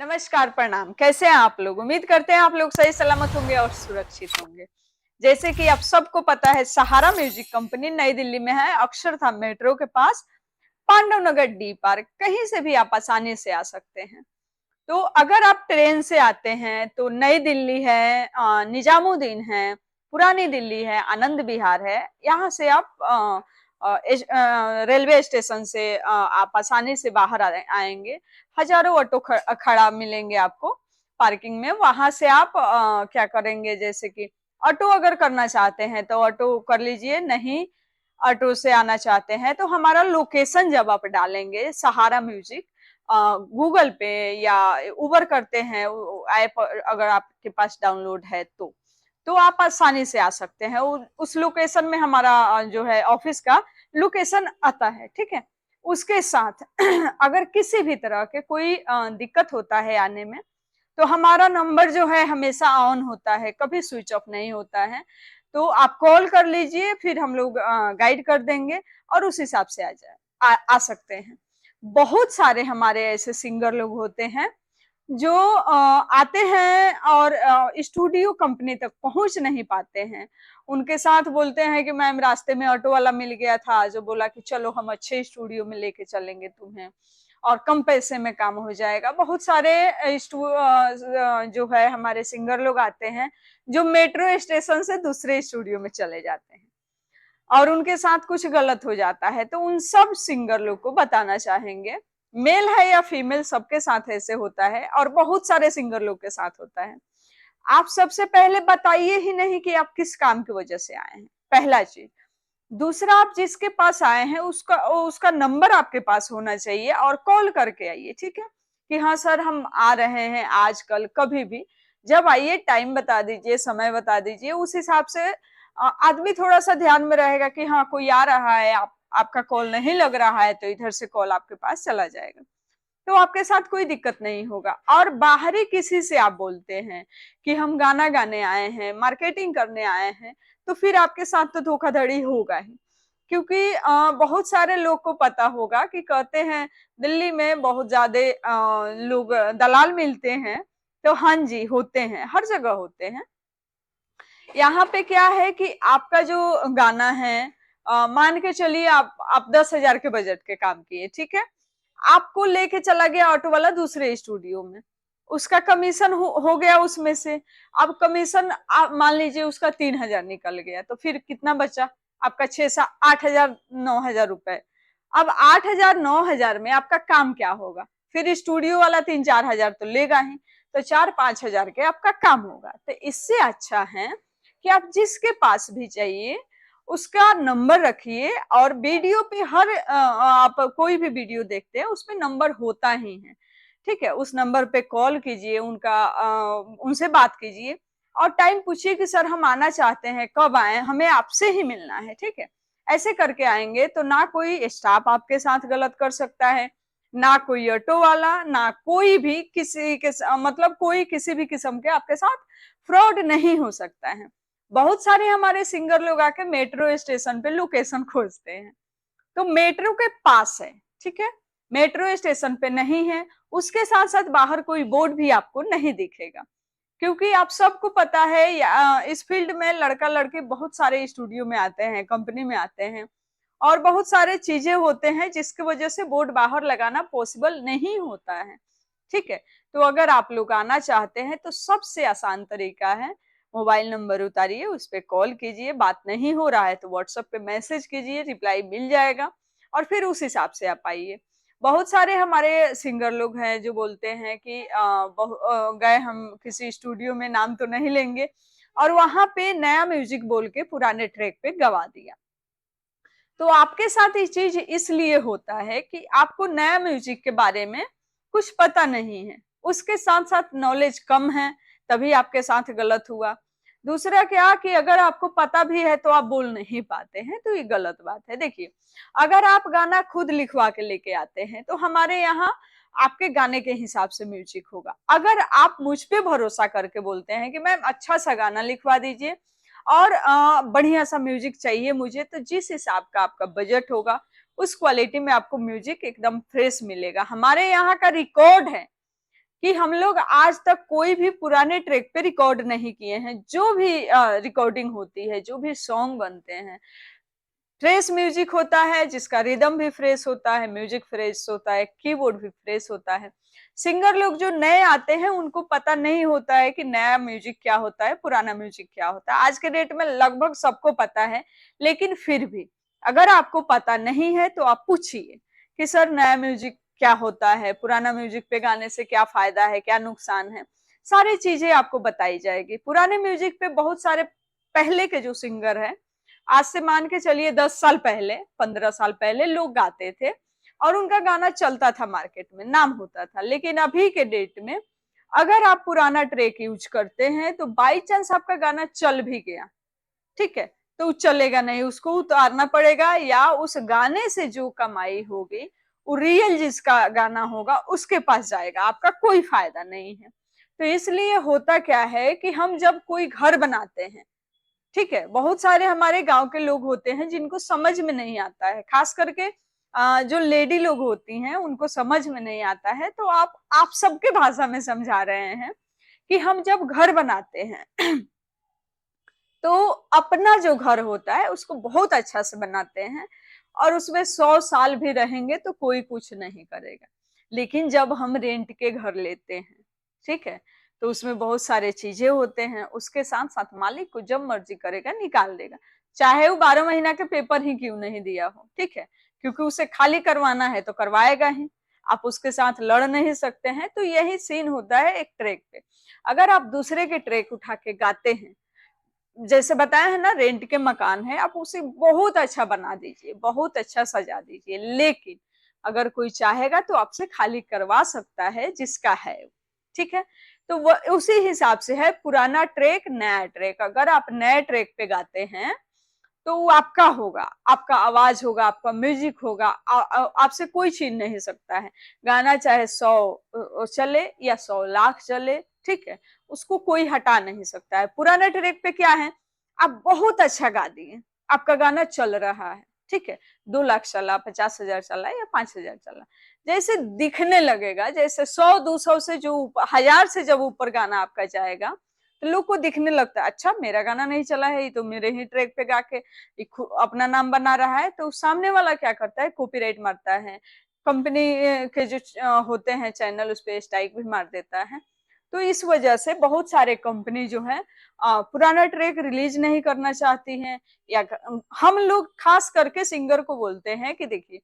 नमस्कार, प्रणाम। कैसे हैं आप लोग? उम्मीद करते हैं आप लोग सही सलामत होंगे और सुरक्षित होंगे। जैसे कि आप सबको पता है, सहारा म्यूजिक कंपनी नई दिल्ली में है, अक्षरधाम मेट्रो के पास, पांडव नगर डी पार्क। कहीं से भी आप आसानी से आ सकते हैं। तो अगर आप ट्रेन से आते हैं तो नई दिल्ली है, निजामुद्दीन है, पुरानी दिल्ली है, आनंद विहार है। यहाँ से आप रेलवे स्टेशन से आप आसानी से बाहर आएंगे। हजारों ऑटो खड़ा मिलेंगे आपको पार्किंग में। वहां से आप क्या करेंगे, जैसे कि ऑटो अगर करना चाहते हैं तो ऑटो कर लीजिए, नहीं ऑटो से आना चाहते हैं तो हमारा लोकेशन जब आप डालेंगे सहारा म्यूजिक गूगल पे या उबर करते हैं ऐप, अगर आपके पास डाउनलोड है तो आप आसानी से आ सकते हैं। उस लोकेशन में हमारा जो है ऑफिस का लोकेशन आता है, ठीक है। उसके साथ अगर किसी भी तरह के कोई दिक्कत होता है आने में, तो हमारा नंबर जो है हमेशा ऑन होता है, कभी स्विच ऑफ नहीं होता है। तो आप कॉल कर लीजिए, फिर हम लोग गाइड कर देंगे और उस हिसाब से आ सकते हैं। बहुत सारे हमारे ऐसे सिंगर लोग होते हैं जो आते हैं और स्टूडियो कंपनी तक पहुंच नहीं पाते हैं। उनके साथ बोलते हैं कि मैम रास्ते में ऑटो वाला मिल गया था जो बोला कि चलो हम अच्छे स्टूडियो में लेके चलेंगे तुम्हें और कम पैसे में काम हो जाएगा। बहुत सारे जो है हमारे सिंगर लोग आते हैं जो मेट्रो स्टेशन से दूसरे स्टूडियो में चले जाते हैं और उनके साथ कुछ गलत हो जाता है। तो उन सब सिंगर लोग को बताना चाहेंगे, मेल है या फीमेल, सबके साथ ऐसे होता है और बहुत सारे सिंगर लोग के साथ होता है। आप सबसे पहले बताइए ही नहीं कि आप किस काम की वजह से आए हैं, पहला चीज। दूसरा, आप जिसके पास आए हैं उसका नंबर आपके पास होना चाहिए और कॉल करके आइए, ठीक है, कि हाँ सर हम आ रहे हैं आजकल, कभी भी जब आइए टाइम बता दीजिए, समय बता दीजिए। उस हिसाब से आदमी थोड़ा सा ध्यान में रहेगा कि हाँ कोई आ रहा है, आपका कॉल नहीं लग रहा है तो इधर से कॉल आपके पास चला जाएगा, तो आपके साथ कोई दिक्कत नहीं होगा। और बाहरी किसी से आप बोलते हैं कि हम गाना गाने आए हैं, मार्केटिंग करने आए हैं, तो फिर आपके साथ तो धोखाधड़ी होगा ही। क्योंकि बहुत सारे लोग को पता होगा कि कहते हैं दिल्ली में बहुत ज्यादा लोग दलाल मिलते हैं। तो हाँ जी, होते हैं, हर जगह होते हैं। यहाँ पे क्या है कि आपका जो गाना है, मान के चलिए आप 10,000 के बजट के काम किए, ठीक है। आपको लेके चला गया ऑटो वाला दूसरे स्टूडियो में, उसका कमीशन हो गया उसमें से। अब कमीशन आप मान लीजिए उसका 3,000 निकल गया, तो फिर कितना बचा आपका? 8,000 9,000 रुपए। अब 8,000 9,000 में आपका काम क्या होगा? फिर स्टूडियो वाला 3-4 हजार तो लेगा ही, तो 4-5 हजार के आपका काम होगा। तो इससे अच्छा है कि आप जिसके पास भी चाहिए उसका नंबर रखिए। और वीडियो पे हर आप कोई भी वीडियो देखते हैं उसमें नंबर होता ही है, ठीक है। उस नंबर पे कॉल कीजिए, उनसे बात कीजिए और टाइम पूछिए कि सर हम आना चाहते हैं, कब आए, हमें आपसे ही मिलना है, ठीक है। ऐसे करके आएंगे तो ना कोई स्टाफ आपके साथ गलत कर सकता है, ना कोई ऑटो वाला, ना कोई भी किसी के मतलब कोई किसी भी किस्म के आपके साथ फ्रॉड नहीं हो सकता है। बहुत सारे हमारे सिंगर लोग आके मेट्रो स्टेशन पे लोकेशन खोजते हैं, तो मेट्रो के पास है, ठीक है, मेट्रो स्टेशन पे नहीं है। उसके साथ साथ बाहर कोई बोर्ड भी आपको नहीं दिखेगा, क्योंकि आप सबको पता है इस फील्ड में लड़का लड़की बहुत सारे स्टूडियो में आते हैं, कंपनी में आते हैं और बहुत सारे चीजें होते हैं जिसकी वजह से बोर्ड बाहर लगाना पॉसिबल नहीं होता है, ठीक है। तो अगर आप लोग आना चाहते हैं तो सबसे आसान तरीका है, मोबाइल नंबर उतारिए, उस पर कॉल कीजिए, बात नहीं हो रहा है तो व्हाट्सएप पे मैसेज कीजिए, रिप्लाई मिल जाएगा और फिर उस हिसाब से आप आइए। बहुत सारे हमारे सिंगर लोग हैं जो बोलते हैं कि गए हम किसी स्टूडियो में, नाम तो नहीं लेंगे, और वहां पे नया म्यूजिक बोल के पुराने ट्रैक पे गवा दिया। तो आपके साथ ये चीज इसलिए होता है कि आपको नया म्यूजिक के बारे में कुछ पता नहीं है, उसके साथ साथ नॉलेज कम है, तभी आपके साथ गलत हुआ। दूसरा क्या कि अगर आपको पता भी है तो आप बोल नहीं पाते हैं, तो ये गलत बात है। देखिए, अगर आप गाना खुद लिखवा के लेके आते हैं तो हमारे यहाँ आपके गाने के हिसाब से म्यूजिक होगा। अगर आप मुझ पे भरोसा करके बोलते हैं कि मैम अच्छा सा गाना लिखवा दीजिए और बढ़िया सा म्यूजिक चाहिए मुझे, तो जिस हिसाब का आपका बजट होगा उस क्वालिटी में आपको म्यूजिक एकदम फ्रेश मिलेगा। हमारे यहाँ का रिकॉर्ड है कि हम लोग आज तक कोई भी पुराने ट्रैक पे रिकॉर्ड नहीं किए हैं। जो भी रिकॉर्डिंग होती है, जो भी सॉन्ग बनते हैं, फ्रेश म्यूजिक होता है, जिसका रिदम भी फ्रेश होता है, म्यूजिक फ्रेश होता है, कीबोर्ड भी फ्रेश होता है। सिंगर लोग जो नए आते हैं उनको पता नहीं होता है कि नया म्यूजिक क्या होता है, पुराना म्यूजिक क्या होता है। आज के डेट में लगभग सबको पता है, लेकिन फिर भी अगर आपको पता नहीं है तो आप पूछिए कि सर नया म्यूजिक क्या होता है, पुराना म्यूजिक पे गाने से क्या फायदा है, क्या नुकसान है। सारी चीजें आपको बताई जाएगी। पुराने म्यूजिक पे बहुत सारे पहले के जो सिंगर है, आज से मान के चलिए 10 साल पहले, 15 साल पहले लोग गाते थे और उनका गाना चलता था, मार्केट में नाम होता था। लेकिन अभी के डेट में अगर आप पुराना ट्रैक यूज करते हैं तो बाई चांस आपका गाना चल भी गया, ठीक है, तो चलेगा नहीं, उसको उतारना पड़ेगा, या उस गाने से जो कमाई होगी वो रियल जिसका गाना होगा उसके पास जाएगा, आपका कोई फायदा नहीं है। तो इसलिए होता क्या है कि हम जब कोई घर बनाते हैं, ठीक है, बहुत सारे हमारे गांव के लोग होते हैं जिनको समझ में नहीं आता है, खास करके जो लेडी लोग होती हैं उनको समझ में नहीं आता है। तो आप सबके भाषा में समझा रहे हैं कि हम जब घर बनाते हैं तो अपना जो घर होता है उसको बहुत अच्छा से बनाते हैं और उसमें 100 साल भी रहेंगे तो कोई कुछ नहीं करेगा। लेकिन जब हम रेंट के घर लेते हैं, ठीक है, तो उसमें बहुत सारे चीजें होते हैं, उसके साथ साथ मालिक को जब मर्जी करेगा निकाल देगा, चाहे वो 12 महीना के पेपर ही क्यों नहीं दिया हो, ठीक है, क्योंकि उसे खाली करवाना है तो करवाएगा ही, आप उसके साथ लड़ नहीं सकते हैं। तो यही सीन होता है एक ट्रैक पे। अगर आप दूसरे के ट्रैक उठा के गाते हैं, जैसे बताया है ना, रेंट के मकान है, आप उसे बहुत अच्छा बना दीजिए, बहुत अच्छा सजा दीजिए, लेकिन अगर कोई चाहेगा तो आपसे खाली करवा सकता है जिसका है, ठीक है। तो वो उसी हिसाब से है पुराना ट्रैक, नया ट्रैक। अगर आप नए ट्रैक पे गाते हैं तो वो आपका होगा, आपका आवाज होगा, आपका म्यूजिक होगा, आपसे कोई छीन नहीं सकता है। गाना चाहे 100 चले या 100 लाख चले, ठीक है, उसको कोई हटा नहीं सकता है। पुराने ट्रैक पे क्या है, आप बहुत अच्छा गा दिए, आपका गाना चल रहा है, ठीक है, 2 लाख चला, 50,000 चला या 5,000 चला, जैसे दिखने लगेगा, जैसे 100 200 से जो 1000 से जब ऊपर गाना आपका जाएगा तो लोग को दिखने लगता है, अच्छा मेरा गाना नहीं चला है, ये तो मेरे ही ट्रैक पे गा के अपना नाम बना रहा है। तो सामने वाला क्या करता है, कॉपीराइट मारता है, कंपनी के जो होते हैं चैनल, उस पे स्ट्राइक भी मार देता है। तो इस वजह से बहुत सारे कंपनी जो है पुराना ट्रैक रिलीज नहीं करना चाहती हैं, या हम लोग खास करके सिंगर को बोलते हैं कि देखिए,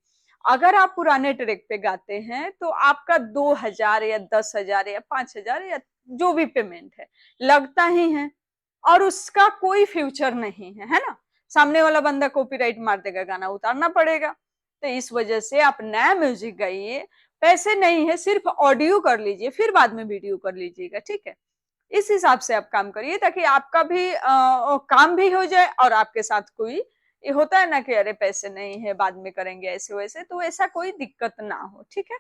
अगर आप पुराने ट्रैक पे गाते हैं तो आपका 2,000 या 10,000 या 5,000 या जो भी पेमेंट है लगता ही है, और उसका कोई फ्यूचर नहीं है ना। सामने वाला बंदा कॉपीराइट मार देगा, गाना उतारना पड़ेगा। तो इस वजह से आप नया म्यूजिक गाइए, पैसे नहीं है, सिर्फ ऑडियो कर लीजिए, फिर बाद में वीडियो कर लीजिएगा, ठीक है। इस हिसाब से आप काम करिए ताकि आपका भी काम भी हो जाए और आपके साथ कोई, ये होता है ना कि अरे पैसे नहीं है बाद में करेंगे ऐसे वैसे, तो ऐसा कोई दिक्कत ना हो, ठीक है।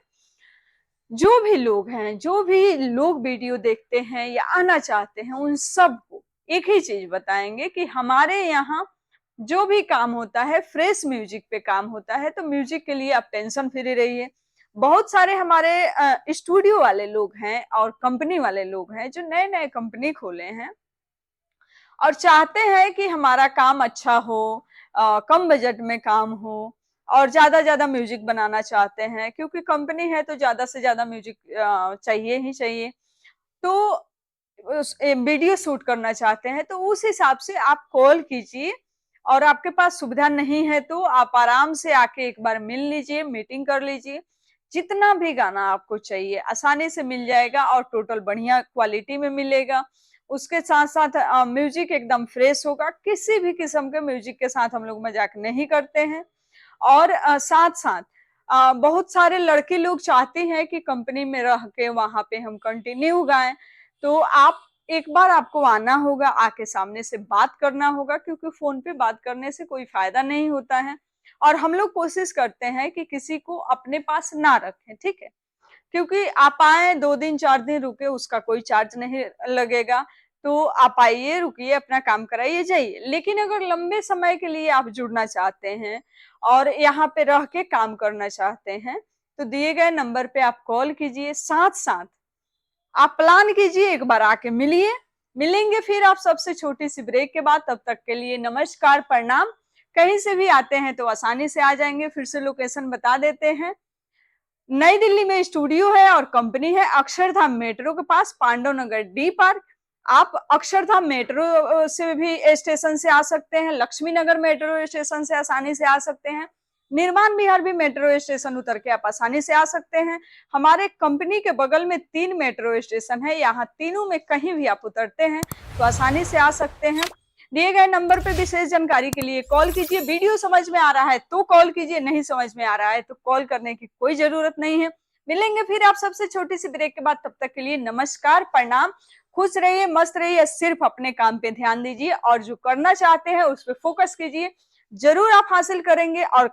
जो भी लोग हैं, जो भी लोग वीडियो देखते हैं या आना चाहते हैं, उन सबको एक ही चीज बताएंगे कि हमारे यहाँ जो भी काम होता है फ्रेश म्यूजिक पे काम होता है। तो म्यूजिक के लिए आप टेंशन फ्री रहिए। बहुत सारे हमारे स्टूडियो वाले लोग हैं और कंपनी वाले लोग हैं जो नए नए कंपनी खोले हैं और चाहते हैं कि हमारा काम अच्छा हो, कम बजट में काम हो, और ज्यादा म्यूजिक बनाना चाहते हैं, क्योंकि कंपनी है तो ज्यादा से ज्यादा म्यूजिक चाहिए ही चाहिए। तो वीडियो शूट करना चाहते हैं तो उस हिसाब से आप कॉल कीजिए, और आपके पास सुविधा नहीं है तो आप आराम से आके एक बार मिल लीजिए, मीटिंग कर लीजिए। जितना भी गाना आपको चाहिए आसानी से मिल जाएगा और टोटल बढ़िया क्वालिटी में मिलेगा। उसके साथ साथ म्यूजिक एकदम फ्रेश होगा। किसी भी किस्म के म्यूजिक के साथ हम लोग मजाक नहीं करते हैं। और साथ साथ बहुत सारे लड़के लोग चाहते हैं कि कंपनी में रह के वहां पे हम कंटिन्यू गाएं। तो आप एक बार आपको आना होगा, आके सामने से बात करना होगा, क्योंकि फोन पे बात करने से कोई फायदा नहीं होता है। और हम लोग कोशिश करते हैं कि किसी को अपने पास ना रखें, ठीक है, क्योंकि आप आए 2 दिन 4 दिन रुके, उसका कोई चार्ज नहीं लगेगा। तो आप आइए, रुकिए, अपना काम कराइए, जाइए। लेकिन अगर लंबे समय के लिए आप जुड़ना चाहते हैं और यहाँ पे रह के काम करना चाहते हैं तो दिए गए नंबर पे आप कॉल कीजिए। साथ साथ आप प्लान कीजिए, एक बार आके मिलिए। मिलेंगे फिर आप सबसे छोटी सी ब्रेक के बाद। तब तक के लिए नमस्कार, प्रणाम। कहीं से भी आते हैं तो आसानी से आ जाएंगे। फिर से लोकेशन बता देते हैं। नई दिल्ली में स्टूडियो है और कंपनी है अक्षरधाम मेट्रो के पास, पांडव नगर डी पार्क। आप अक्षरधाम मेट्रो से भी स्टेशन से आ सकते हैं, लक्ष्मी नगर मेट्रो स्टेशन से आसानी से आ सकते हैं, निर्माण बिहार भी मेट्रो स्टेशन उतर के आप आसानी से आ सकते हैं। हमारे कंपनी के बगल में 3 मेट्रो स्टेशन है, यहाँ तीनों में कहीं भी आप उतरते हैं तो आसानी से आ सकते हैं। दिए गए नंबर पे विशेष जानकारी के लिए कॉल कीजिए। वीडियो समझ में आ रहा है तो कॉल कीजिए, नहीं समझ में आ रहा है तो कॉल करने की कोई जरूरत नहीं है। मिलेंगे फिर आप सबसे छोटी सी ब्रेक के बाद। तब तक के लिए नमस्कार, प्रणाम। खुश रहिए, मस्त रहिए, सिर्फ अपने काम पे ध्यान दीजिए और जो करना चाहते हैं उस पर फोकस कीजिए। जरूर आप हासिल करेंगे और